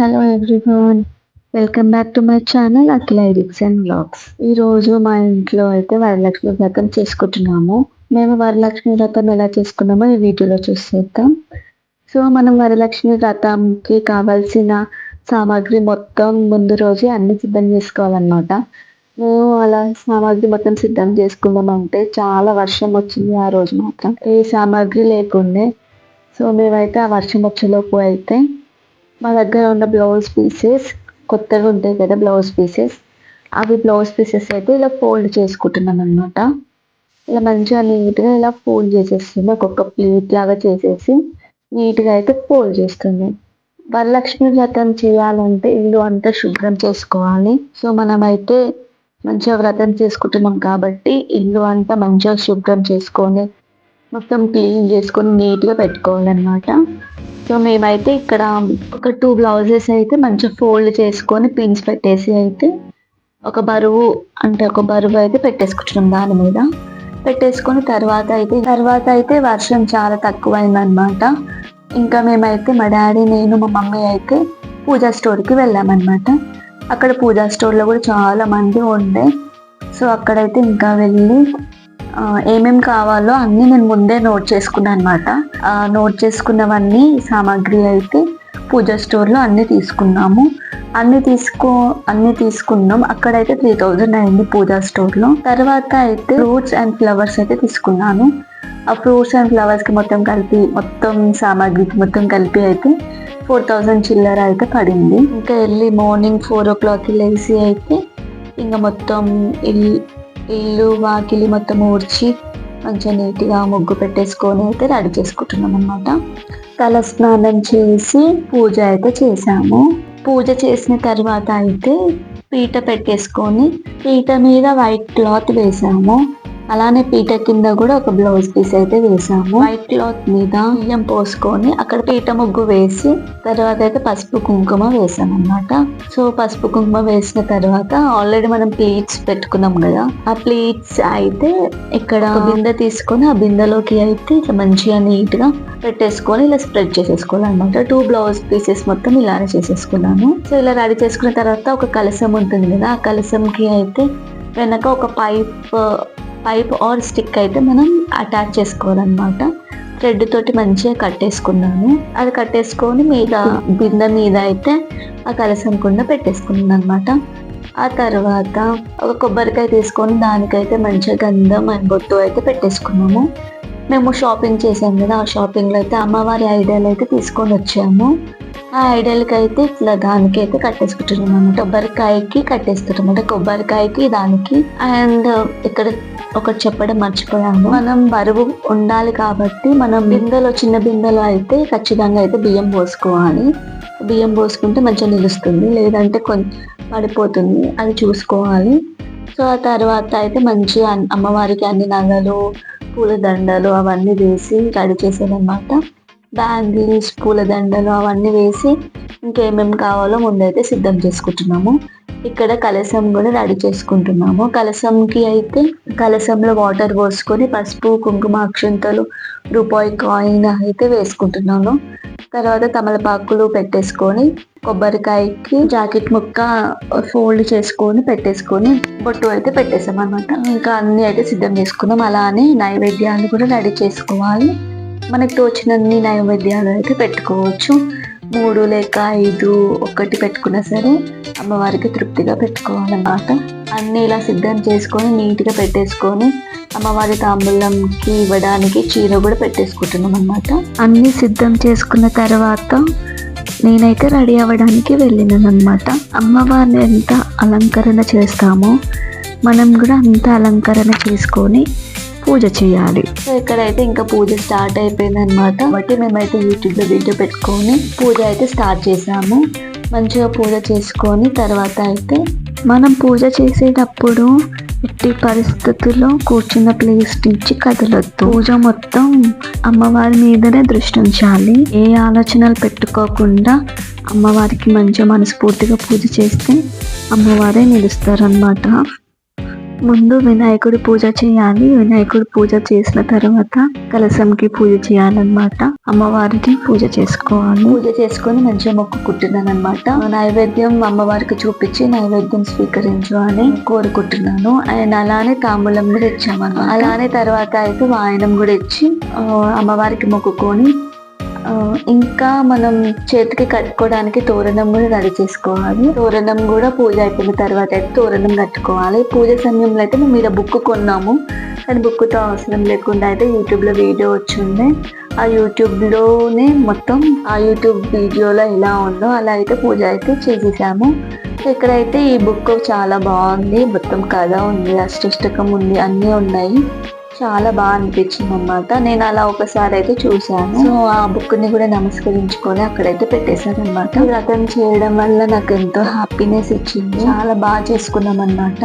Hello everyone. Welcome back to my channel Akhila edits and vlogs. ఈరోజు మా ఇంట్లో అయితే వరలక్ష్మి వ్రతం చేసుకుంటున్నాము. మేము వరలక్ష్మి వ్రతం ఎలా చేసుకున్నామో ఈ వీడియోలో చూసేద్దాం. సో మనం వరలక్ష్మి వ్రతంకి కావాల్సిన సామాగ్రి మొత్తం ముందు రోజే అన్ని సిద్ధం చేసుకోవాలన్నమాట. మేము అలా సామాగ్రి మొత్తం సిద్ధం చేసుకుందామంటే చాలా వర్షం వచ్చింది ఆ రోజు మాత్రం. ఏ సామాగ్రి లేకుండే. సో మేమైతే ఆ వర్షం వచ్చేలోపు అయితే మా దగ్గర ఉన్న బ్లౌజ్ పీసెస్ కొత్తగా ఉంటాయి కదా బ్లౌజ్ పీసెస్, అవి బ్లౌజ్ పీసెస్ అయితే ఇలా ఫోల్డ్ చేసుకుంటున్నాను అనమాట. ఇలా మంచిగా నీట్గా ఇలా ఫోల్డ్ చేసేస్తుంది, ఒక్కొక్క ప్లేట్ లాగా చేసేసి నీట్గా అయితే ఫోల్డ్ చేస్తుంది. వరలక్ష్మి వ్రతం చేయాలంటే ఇల్లు అంతా శుభ్రం చేసుకోవాలి. సో మనమైతే మంచిగా వ్రతం చేసుకుంటున్నాం కాబట్టి ఇల్లు అంతా మంచిగా శుభ్రం చేసుకొని మొత్తం క్లీన్ చేసుకొని నీట్గా పెట్టుకోవాలన్నమాట. సో మేమైతే ఇక్కడ ఒక 2 బ్లౌజెస్ అయితే మంచిగా ఫోల్డ్ చేసుకొని పిన్స్ పెట్టేసి అయితే ఒక బరువు అయితే పెట్టేసుకుంటున్నాం. దాని మీద పెట్టేసుకొని తర్వాత అయితే వర్షం చాలా తక్కువైందనమాట. ఇంకా మేమైతే మా డాడీ, నేను, మా మమ్మీ అయితే పూజా స్టోర్కి వెళ్ళామన్నమాట. అక్కడ పూజా స్టోర్లో కూడా చాలా మంది ఉండే. సో అక్కడైతే ఇంకా వెళ్ళి ఏమేమి కావాలో అన్నీ నేను ముందే నోట్ చేసుకున్నాను అనమాట. నోట్ చేసుకున్నవన్నీ సామాగ్రి అయితే పూజా స్టోర్లో అన్నీ తీసుకున్నాము. అన్నీ తీసుకున్నాం. అక్కడైతే 3000 అయింది పూజా స్టోర్లో. తర్వాత అయితే ఫ్రూట్స్ అండ్ ఫ్లవర్స్ అయితే తీసుకున్నాను. ఆ ఫ్రూట్స్ అండ్ ఫ్లవర్స్కి మొత్తం సామాగ్రికి మొత్తం కలిపి అయితే 4000 చిల్లర అయితే పడింది. ఇంకా ఎర్లీ మార్నింగ్ 4 o'clock లేచి అయితే ఇంకా మొత్తం ఇల్లు వాకిలి మొత్తం ఊడ్చి మంచిగా నీట్గా ముగ్గు పెట్టేసుకొని అయితే రెడీ చేసుకుంటున్నాం అనమాట. తల స్నానం చేసి పూజ అయితే చేసాము. పూజ చేసిన తర్వాత అయితే పీట పెట్టేసుకొని పీట మీద వైట్ క్లాత్ వేసాము. అలానే పీట కింద కూడా ఒక బ్లౌజ్ పీస్ అయితే వేసాము. వైట్ క్లాత్ మీద బియ్యం పోసుకొని అక్కడ పీట ముగ్గు వేసి తర్వాత అయితే పసుపు కుంకుమ వేసామన్నమాట. సో పసుపు కుంకుమ వేసిన తర్వాత ఆల్రెడీ మనం ప్లేట్స్ పెట్టుకున్నాం కదా, ఆ ప్లేట్స్ అయితే ఇక్కడ బిందె తీసుకొని ఆ బిందెలోకి అయితే ఇట్లా మంచిగా నీట్ గా పెట్టేసుకొని ఇలా స్ప్రెడ్ చేసేసుకోవాలన్నమాట. 2 బ్లౌజ్ పీసెస్ మొత్తం ఇలానే చేసేసుకున్నాను. సో ఇలా రెడీ చేసుకున్న తర్వాత ఒక కలసం ఉంటుంది కదా, ఆ కలసంకి అయితే వెనక ఒక పైప్ ఆర్ స్టిక్ అయితే మనం అటాచ్ చేసుకోవాలన్నమాట. థ్రెడ్ తోటి మంచిగా కట్టేసుకున్నాను. అది కట్టేసుకొని బిందె మీద అయితే ఆ కలసం కుండా పెట్టేసుకున్నాను అనమాట. ఆ తర్వాత ఒక కొబ్బరికాయ తీసుకొని దానికైతే మంచిగా గంధం అండ్ బొట్టు అయితే పెట్టేసుకున్నాము. మేము షాపింగ్ చేసాం కదా, ఆ షాపింగ్లో అయితే అమ్మవారి ఐడియాలు అయితే తీసుకొని వచ్చాము. ఆ ఐడియాలకి అయితే ఇట్లా దానికి అయితే కట్టేసుకుంటున్నాం అన్నమాట. కొబ్బరికాయకి కట్టేస్తున్నాం అంటే కొబ్బరికాయకి దానికి. అండ్ ఇక్కడ ఒకటి చెప్పడం మర్చిపోయాము, మనం బరువు ఉండాలి కాబట్టి మనం చిన్న బిందెలో అయితే ఖచ్చితంగా అయితే బియ్యం పోసుకోవాలి. బియ్యం పోసుకుంటే మంచిగా నిలుస్తుంది, లేదంటే పడిపోతుంది, అది చూసుకోవాలి. సో ఆ తర్వాత అయితే మంచిగా అమ్మవారికి అన్ని నగలు, పూల దండలు అవన్నీ వేసి రెడీ చేసేదన్నమాట. బ్యాంగిల్స్, పూలదండలు అవన్నీ వేసి ఇంకేమేమి కావాలో ముందైతే సిద్ధం చేసుకుంటున్నాము. ఇక్కడ కలసం కూడా రెడీ చేసుకుంటున్నాము. కలసంలో వాటర్ పోసుకొని పసుపు, కుంకుమ, అక్షంతలు, రూపాయి కాయిన్ అయితే వేసుకుంటున్నాను. తర్వాత తమలపాకులు పెట్టేసుకొని కొబ్బరికాయకి జాకెట్ ముక్క ఫోల్డ్ చేసుకొని పెట్టేసుకొని బొట్టు అయితే పెట్టేసాం అనమాట. ఇంకా అన్ని అయితే సిద్ధం చేసుకున్నాం. అలానే నైవేద్యాలు కూడా రెడీ చేసుకోవాలి. మనకి తోచినన్ని నైవేద్యాలు అయితే పెట్టుకోవచ్చు. 3 లేక 5 ఒక్కటి పెట్టుకున్నా సరే అమ్మవారికి తృప్తిగా పెట్టుకోవాలన్నమాట. అన్నీ ఇలా సిద్ధం చేసుకొని నీట్గా పెట్టేసుకొని అమ్మవారి తాంబూలంకి ఇవ్వడానికి చీర కూడా పెట్టేసుకుంటున్నాం అన్నమాట. అన్నీ సిద్ధం చేసుకున్న తర్వాత నేనైతే రెడీ అవ్వడానికి వెళ్ళినాను అనమాట. అమ్మవారిని ఎంత అలంకరణ చేస్తామో మనం కూడా అంత అలంకరణ చేసుకొని పూజ చేయాలి. సో ఇక్కడైతే ఇంకా పూజ స్టార్ట్ అయిపోయింది అనమాట. కాబట్టి మేమైతే యూట్యూబ్లో వీడియో పెట్టుకొని పూజ అయితే స్టార్ట్ చేసాము. మంచిగా పూజ చేసుకొని తర్వాత అయితే మనం పూజ చేసేటప్పుడు ఎట్టి పరిస్థితుల్లో కూర్చున్న ప్లేస్ నుంచి కదలొద్దు. పూజ మొత్తం అమ్మవారి మీదనే దృష్టి ఉంచాలి. ఏ ఆలోచనలు పెట్టుకోకుండా అమ్మవారికి మంచిగా మనస్ఫూర్తిగా పూజ చేస్తే అమ్మవారే నిలుస్తారు అన్నమాట. ముందు వినాయకుడి పూజ చేయాలి. వినాయకుడి పూజ చేసిన తర్వాత కలశంకి పూజ చేయాలన్నమాట. అమ్మవారికి పూజ చేసుకోవాలి. పూజ చేసుకొని మంచిగా మొక్కుకుంటున్నాను అనమాట. నైవేద్యం అమ్మవారికి చూపించి నైవేద్యం స్వీకరించు అని కోరుకుంటున్నాను. అండ్ అలానే తాంబూలం కూడా ఇచ్చామన్నమాట. అలానే తర్వాత అయితే వాయనం కూడా ఇచ్చి అమ్మవారికి మొక్కుకొని ఇంకా మనం చేతికి కట్టుకోవడానికి తోరణం కూడా రెడీ చేసుకోవాలి. తోరణం కూడా పూజ అయిపోయిన తర్వాత అయితే తోరణం కట్టుకోవాలి. పూజ సమయంలో అయితే మేము మీద బుక్ కొన్నాము, కానీ బుక్తో అవసరం లేకుండా అయితే యూట్యూబ్లో వీడియో వచ్చింది. ఆ యూట్యూబ్లోనే మొత్తం ఆ యూట్యూబ్ వీడియోలో ఎలా ఉందో అలా అయితే పూజ అయితే చేసేసాము. ఇక్కడైతే ఈ బుక్ చాలా బాగుంది. మొత్తం కథ ఉంది, అష్టష్టకం ఉంది, అన్నీ ఉన్నాయి. చాలా బాగా అనిపించింది అన్నమాట. నేను అలా ఒకసారి అయితే చూసాను. సో ఆ బుక్ ని కూడా నమస్కరించుకొని అక్కడైతే పెట్టేశాను అనమాట. వ్రతం చేయడం వల్ల నాకు ఎంతో హ్యాపీనెస్ ఇచ్చింది. చాలా బాగా చేసుకున్నాం అనమాట.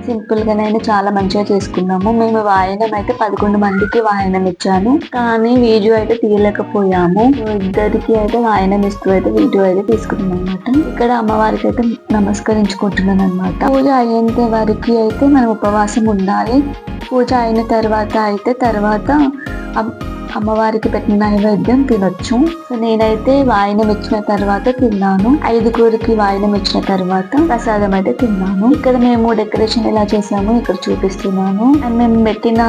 సింపుల్ గానైనా చాలా మంచిగా చేసుకున్నాము. మేము వాయనం అయితే 11 మందికి వాయనం ఇచ్చాను, కానీ వీడియో అయితే తీయలేకపోయాము. ఇద్దరికి అయితే వాయనం ఇస్తూ అయితే వీడియో అయితే తీసుకున్నాం అనమాట. ఇక్కడ అమ్మవారికి అయితే నమస్కరించుకుంటున్నాను అనమాట. పూజ అయ్యేంత వరకు అయితే మనం ఉపవాసం ఉండాలి. పూజ అయిన తర్వాత అయితే అమ్మవారికి పెట్టిన నైవేద్యం తినొచ్చు. సో నేనైతే వాయనం ఇచ్చిన తర్వాత తిన్నాను. 5గురికి వాయనం ఇచ్చిన తర్వాత ప్రసాదం అయితే తిన్నాను. ఇక్కడ మేము డెకరేషన్ ఎలా చేసామో ఇక్కడ చూపిస్తున్నాను. అండ్ మేము పెట్టిన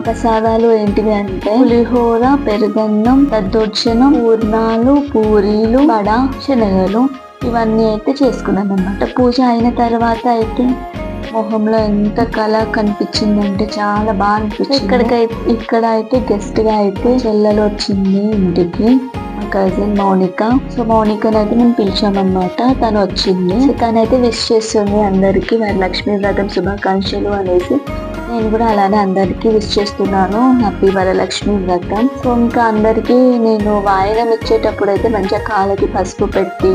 ప్రసాదాలు ఏంటివి అంటే పులిహోర, పెరుగన్నం, దద్దోజనం, పూర్ణాలు, పూరీలు, వడ, శనగలు ఇవన్నీ అయితే చేసుకున్నాను అనమాట. పూజ అయిన తర్వాత అయితే మొహంలో ఎంత కళ కనిపించిందంటే చాలా బాగా అనిపించింది. ఇక్కడ అయితే గెస్ట్ గా అయితే చెల్లెలు వచ్చింది ఇంటికి, మా కజిన్ మౌనిక. సో మౌనికని అయితే మేము పిలిచామన్నమాట. తను వచ్చింది. సో తనైతే విష్ చేస్తుంది అందరికి వరలక్ష్మి వ్రతం శుభాకాంక్షలు అనేసి. నేను కూడా అలానే అందరికి విష్ చేస్తున్నాను హ్యాపీ వరలక్ష్మి వ్రతం. సో ఇంకా అందరికి నేను వాయనం ఇచ్చేటప్పుడు అయితే మంచిగా కాళ్ళకి పసుపు పెట్టి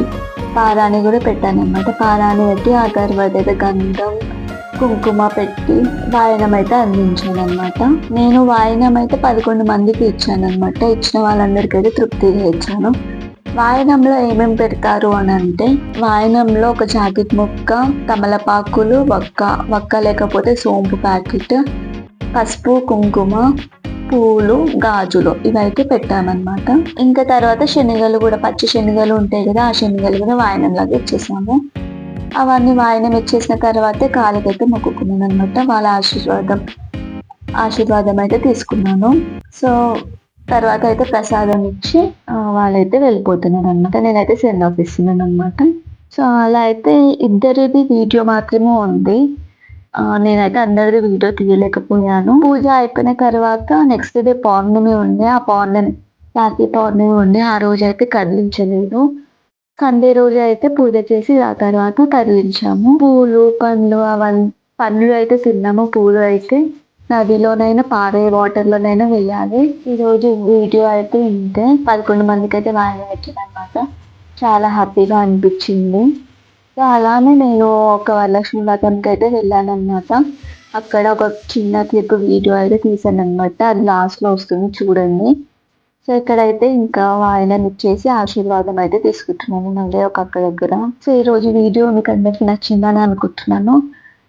పారాని కూడా పెట్టాను అనమాట. పారాని పెట్టి ఆ తర్వాత అయితే గంధం, కుంకుమ పెట్టి వాయనం అయితే అందించాను అనమాట. నేను వాయనం అయితే 11 మందికి ఇచ్చాను అనమాట. ఇచ్చిన వాళ్ళందరికీ అయితే తృప్తిగా ఇచ్చాను. వాయనంలో ఏమేమి పెడతారు అని అంటే వాయనంలో ఒక జాకెట్ ముక్క, తమలపాకులు, వక్క లేకపోతే సోంపు ప్యాకెట్, పసుపు, కుంకుమ, పూలు, గాజులు ఇవైతే పెట్టామన్నమాట. ఇంకా తర్వాత శనగలు కూడా, పచ్చి శనగలు ఉంటాయి కదా, ఆ శనగలు కూడా వాయనం లాగా ఇచ్చేసాము. అవన్నీ వాయనం ఇచ్చేసిన తర్వాతే కాళ్ళకైతే మొక్కుకున్నాను అనమాట. వాళ్ళ ఆశీర్వాదం అయితే తీసుకున్నాను. సో తర్వాత అయితే ప్రసాదం ఇచ్చి వాళ్ళైతే వెళ్ళిపోతున్నారు అనమాట. నేనైతే సెండ్ ఆఫ్ ఇస్తున్నాను అనమాట. సో అలా అయితే ఇద్దరిది వీడియో మాత్రమే ఉంది. నేనైతే అందరిది వీడియో తీయలేకపోయాను. పూజ అయిపోయిన తర్వాత నెక్స్ట్ డే పౌర్ణమి ఉండే. ఆ రాత్రి పౌర్ణమి ఉండే. ఆ రోజు అయితే కదిలించలేదు. సండే రోజు అయితే పూజ చేసి ఆ తర్వాత కదిలించాము. పూలు, పండ్లు అవన్నీ, పండ్లు అయితే తిన్నాము. పూలు అయితే నదిలోనైనా పారే వాటర్లోనైనా వేయాలి. ఈరోజు వీడియో అయితే ఇంతే. 11 మందికి అయితే వాయిదా పెట్టిందనమాట. చాలా హ్యాపీగా అనిపించింది. సో అలానే నేను ఒక వరలక్ష్మి వ్రతంకి అయితే వెళ్ళానమాట. అక్కడ ఒక చిన్న క్లిప్ వీడియో అయితే తీసాను అనమాట. అది లాస్ట్లో వస్తుంది చూడండి. సో ఇక్కడైతే ఇంకా వాయినం ఇచ్చేసి ఆశీర్వాదం అయితే తీసుకుంటున్నాను మళ్ళీ ఒక అక్క దగ్గర. సో ఈరోజు వీడియో మీకు అందరికి నచ్చిందని అనుకుంటున్నాను.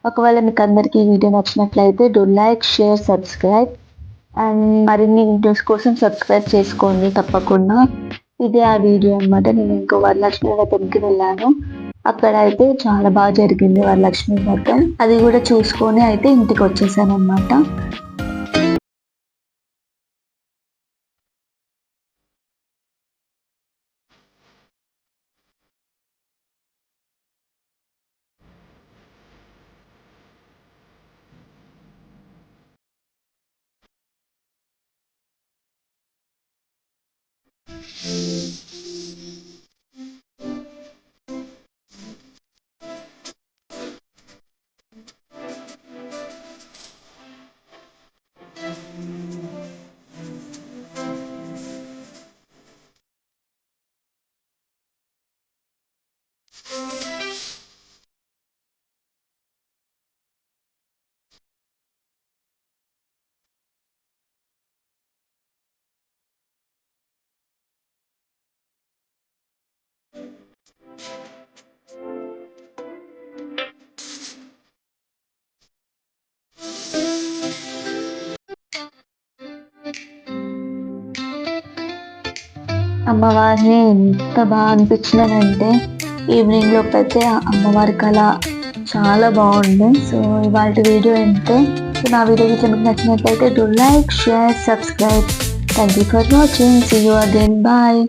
ఒకవేళ మీకు అందరికి ఈ వీడియో నచ్చినట్లయితే do like, share, subscribe. And మరిన్ని వీడియోస్ కోసం సబ్స్క్రైబ్ చేసుకోండి తప్పకుండా. ఇదే ఆ వీడియో అనమాట. నేను ఇంకో వరలక్ష్మి వ్రతంకి వెళ్ళాను. అక్కడ అయితే చాలా బాగా జరిగింది వరలక్ష్మి వ్రతం. అది కూడా చూసుకొని అయితే ఇంటికి వచ్చేసాను అనమాట. అమ్మవారిని ఎంత బాగా అనిపించినానంటే ఈవినింగ్ లోపు అయితే అమ్మవారి కళ చాలా బాగుంది. సో ఇవాళ వీడియో ఎంతే. సో నా వీడియో మీకు నచ్చినట్లయితే do like, share, subscribe. Thank you for watching. See you again. Bye.